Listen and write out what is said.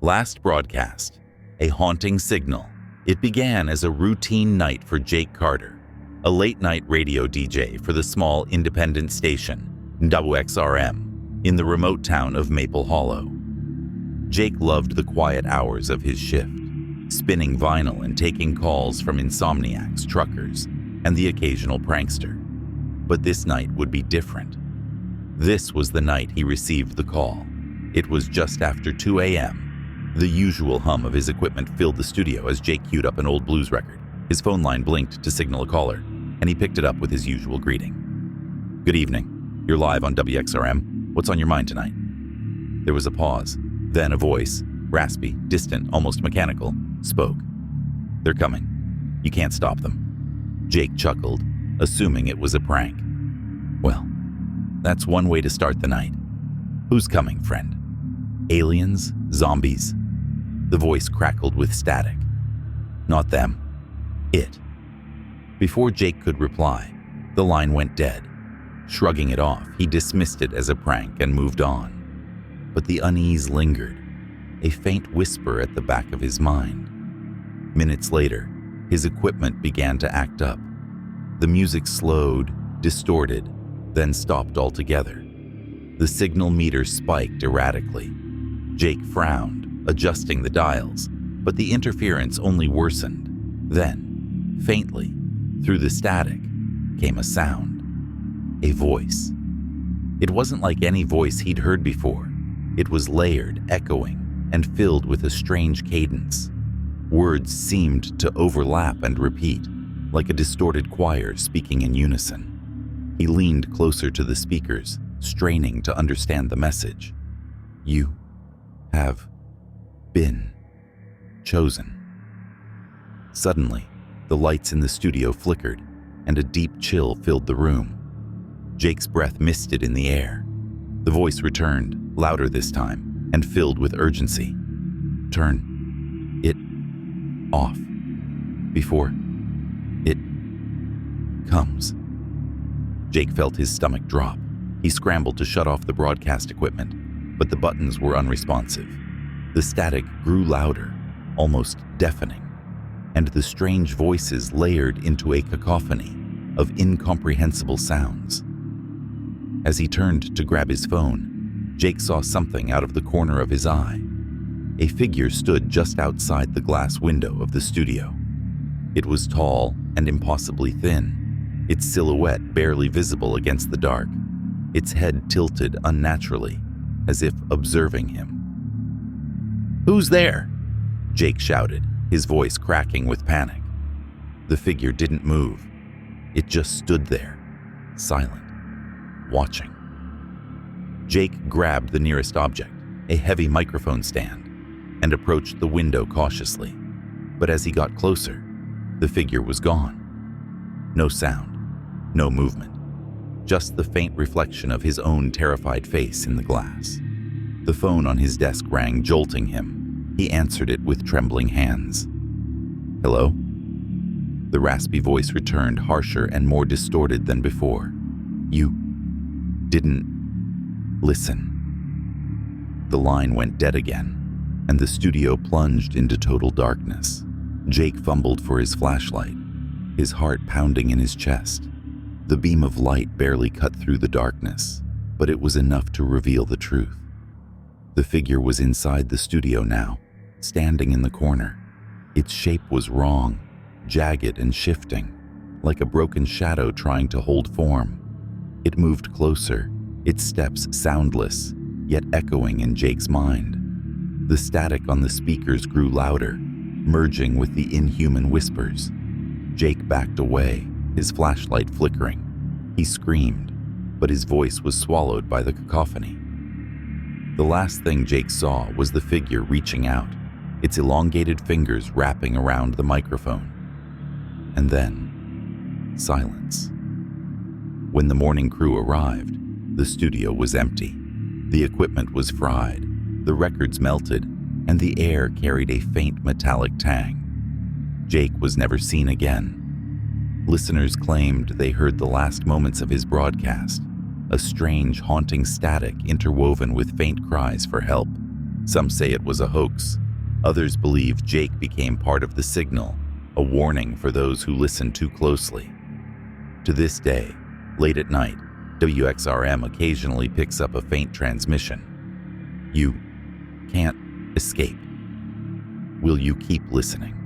Last broadcast, a haunting signal. It began as a routine night for Jake Carter, a late-night radio DJ for the small independent station, WXRM, in the remote town of Maple Hollow. Jake loved the quiet hours of his shift, spinning vinyl and taking calls from insomniacs, truckers, and the occasional prankster. But this night would be different. This was the night he received the call. It was just after 2 a.m. The usual hum of his equipment filled the studio as Jake queued up an old blues record. His phone line blinked to signal a caller, and he picked it up with his usual greeting. "Good evening. You're live on WXRM. What's on your mind tonight?" There was a pause. Then a voice, raspy, distant, almost mechanical, spoke. "They're coming. You can't stop them." Jake chuckled, assuming it was a prank. Well, that's one way to start the night. Who's coming, friend? Aliens? Zombies? The voice crackled with static. Not them. It. Before Jake could reply, the line went dead. Shrugging it off, he dismissed it as a prank and moved on. But the unease lingered, a faint whisper at the back of his mind. Minutes later, his equipment began to act up. The music slowed, distorted, then stopped altogether. The signal meter spiked erratically. Jake frowned, adjusting the dials, but the interference only worsened. Then, faintly, through the static, came a sound. A voice. It wasn't like any voice he'd heard before. It was layered, echoing, and filled with a strange cadence. Words seemed to overlap and repeat, like a distorted choir speaking in unison. He leaned closer to the speakers, straining to understand the message. "You have been chosen." Suddenly, the lights in the studio flickered, and a deep chill filled the room. Jake's breath misted in the air. The voice returned, louder this time, and filled with urgency. "Turn it off before it comes." Jake felt his stomach drop. He scrambled to shut off the broadcast equipment, but the buttons were unresponsive. The static grew louder, almost deafening, and the strange voices layered into a cacophony of incomprehensible sounds. As he turned to grab his phone, Jake saw something out of the corner of his eye. A figure stood just outside the glass window of the studio. It was tall and impossibly thin, its silhouette barely visible against the dark, its head tilted unnaturally, as if observing him. "Who's there?" Jake shouted, his voice cracking with panic. The figure didn't move. It just stood there, silent, watching. Jake grabbed the nearest object, a heavy microphone stand, and approached the window cautiously. But as he got closer, the figure was gone. No sound, no movement, just the faint reflection of his own terrified face in the glass. The phone on his desk rang, jolting him. He answered it with trembling hands. "Hello?" The raspy voice returned, harsher and more distorted than before. "You didn't listen." The line went dead again, and the studio plunged into total darkness. Jake fumbled for his flashlight, his heart pounding in his chest. The beam of light barely cut through the darkness, but it was enough to reveal the truth. The figure was inside the studio now, standing in the corner. Its shape was wrong, jagged and shifting, like a broken shadow trying to hold form. It moved closer, its steps soundless, yet echoing in Jake's mind. The static on the speakers grew louder, merging with the inhuman whispers. Jake backed away, his flashlight flickering. He screamed, but his voice was swallowed by the cacophony. The last thing Jake saw was the figure reaching out, its elongated fingers wrapping around the microphone. And then, silence. When the morning crew arrived, the studio was empty. The equipment was fried, the records melted, and the air carried a faint metallic tang. Jake was never seen again. Listeners claimed they heard the last moments of his broadcast, a strange, haunting static interwoven with faint cries for help. Some say it was a hoax. Others believe Jake became part of the signal, a warning for those who listen too closely. To this day, late at night, WXRM occasionally picks up a faint transmission. You can't escape. Will you keep listening?